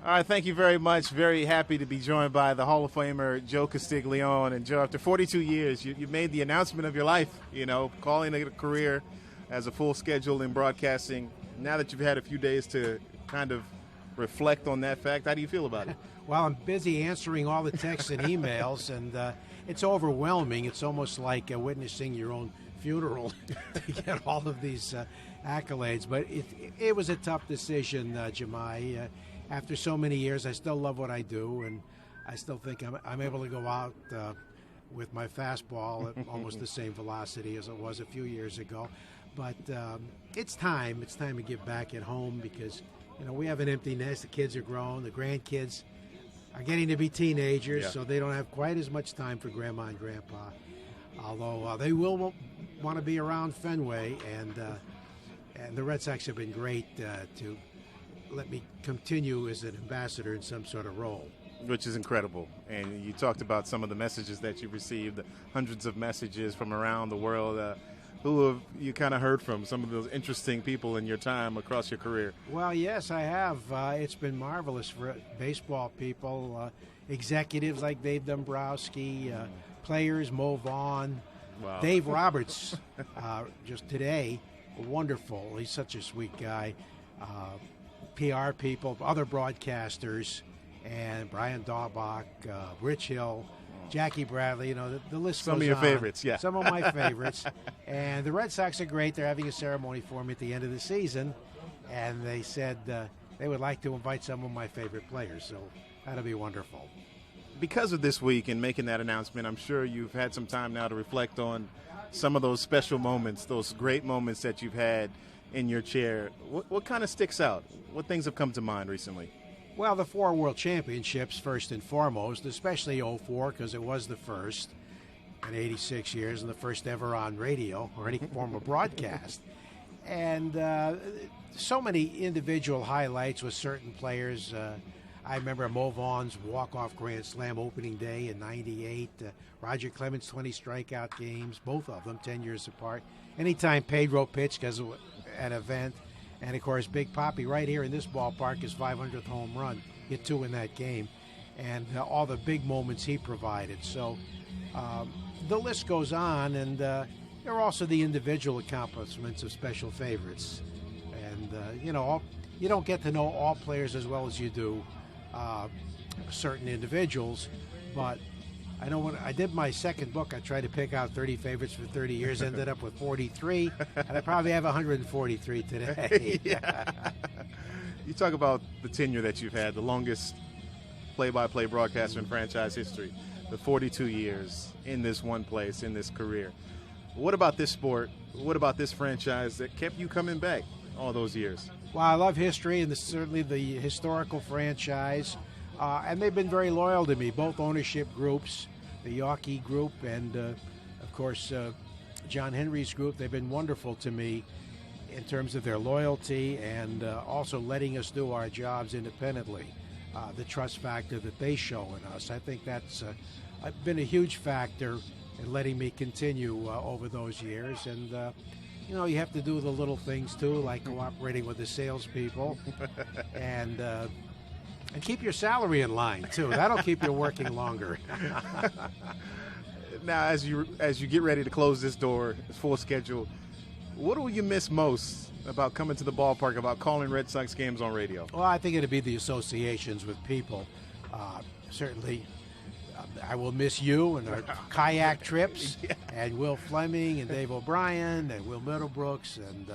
All right, thank you very much. Very happy to be joined by the Hall of Famer Joe Castiglione. And Joe, after 42 years, you made the announcement of your life, calling it a career as a full schedule in broadcasting. Now that you've had a few days to kind of reflect on that fact, how do you feel about it? Well, I'm busy answering all the texts and emails, and it's overwhelming. It's almost like witnessing your own funeral to get all of these accolades. But it was a tough decision, Jemai. After so many years, I still love what I do, and I still think I'm able to go out with my fastball at almost the same velocity as it was a few years ago. But it's time. It's time to get back at home because, we have an empty nest. The kids are grown. The grandkids are getting to be teenagers, so they don't have quite as much time for Grandma and Grandpa. Although they will want to be around Fenway, and the Red Sox have been great to let me continue as an ambassador in some sort of role. Which is incredible. And you talked about some of the messages that you received, hundreds of messages from around the world. Who have you kind of heard from, some of those interesting people in your time across your career? Well, yes, I have. It's been marvelous for baseball people, executives like Dave Dombrowski, players, Mo Vaughn, wow. Dave Roberts, just today, wonderful. He's such a sweet guy. PR people, other broadcasters, and Brian Daubach, Rich Hill, Jackie Bradley, the list goes on. Some of your favorites, yeah. Some of my favorites. And the Red Sox are great. They're having a ceremony for me at the end of the season, and they said they would like to invite some of my favorite players, so that'll be wonderful. Because of this week and making that announcement, I'm sure you've had some time now to reflect on some of those special moments, those great moments that you've had in your chair. What kind of sticks out? What things have come to mind recently? Well, the 4 World Championships, first and foremost, especially 04, because it was the first in 86 years and the first ever on radio or any form of broadcast. And so many individual highlights with certain players. I remember Mo Vaughn's walk-off grand slam opening day in 98. Roger Clemens' 20 strikeout games, both of them 10 years apart. Anytime Pedro pitched because of an event. And, of course, Big Papi right here in this ballpark, his 500th home run, hit 2 in that game, and all the big moments he provided. So the list goes on, and there are also the individual accomplishments of special favorites. And, you don't get to know all players as well as you do certain individuals, but I know when I did my second book, I tried to pick out 30 favorites for 30 years, ended up with 43, and I probably have 143 today. Yeah. You talk about the tenure that you've had, the longest play-by-play broadcaster in franchise history, the 42 years in this one place, in this career. What about this sport? What about this franchise that kept you coming back all those years? Well, I love history, and certainly the historical franchise, and they've been very loyal to me, both ownership groups, the Yawkey Group, and, of course, John Henry's group. They've been wonderful to me in terms of their loyalty and also letting us do our jobs independently, the trust factor that they show in us. I think that's been a huge factor in letting me continue over those years. And, you have to do the little things, too, like cooperating with the salespeople and keep your salary in line, too. That'll keep you working longer. Now, as you get ready to close this door, full schedule, what do you miss most about coming to the ballpark, about calling Red Sox games on radio? Well, I think it'd be the associations with people. Certainly, I will miss you and our kayak trips, and Will Fleming and Dave O'Brien and Will Middlebrooks and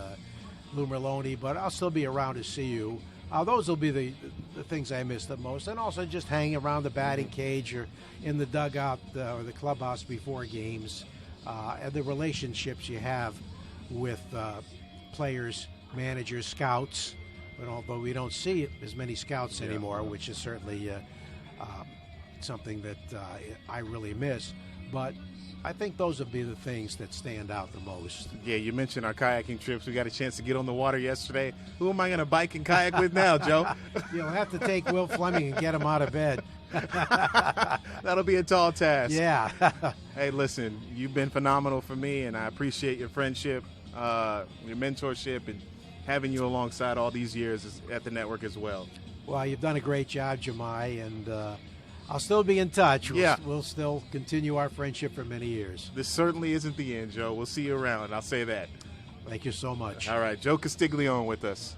Lou Merlone, but I'll still be around to see you. Those will be the things I miss the most, and also just hanging around the batting cage or in the dugout or the clubhouse before games, and the relationships you have with players, managers, scouts. But although we don't see as many scouts anymore, which is certainly something that I really miss, but I think those would be the things that stand out the most. Yeah, you mentioned our kayaking trips. We got a chance to get on the water yesterday. Who am I going to bike and kayak with now, Joe? You'll have to take Will Fleming and get him out of bed. That'll be a tall task. Yeah. Hey, listen, you've been phenomenal for me, and I appreciate your friendship, your mentorship, and having you alongside all these years at the network as well. Well, you've done a great job, Jemai, and I'll still be in touch. We'll still continue our friendship for many years. This certainly isn't the end, Joe. We'll see you around. I'll say that. Thank you so much. All right, Joe Castiglione with us.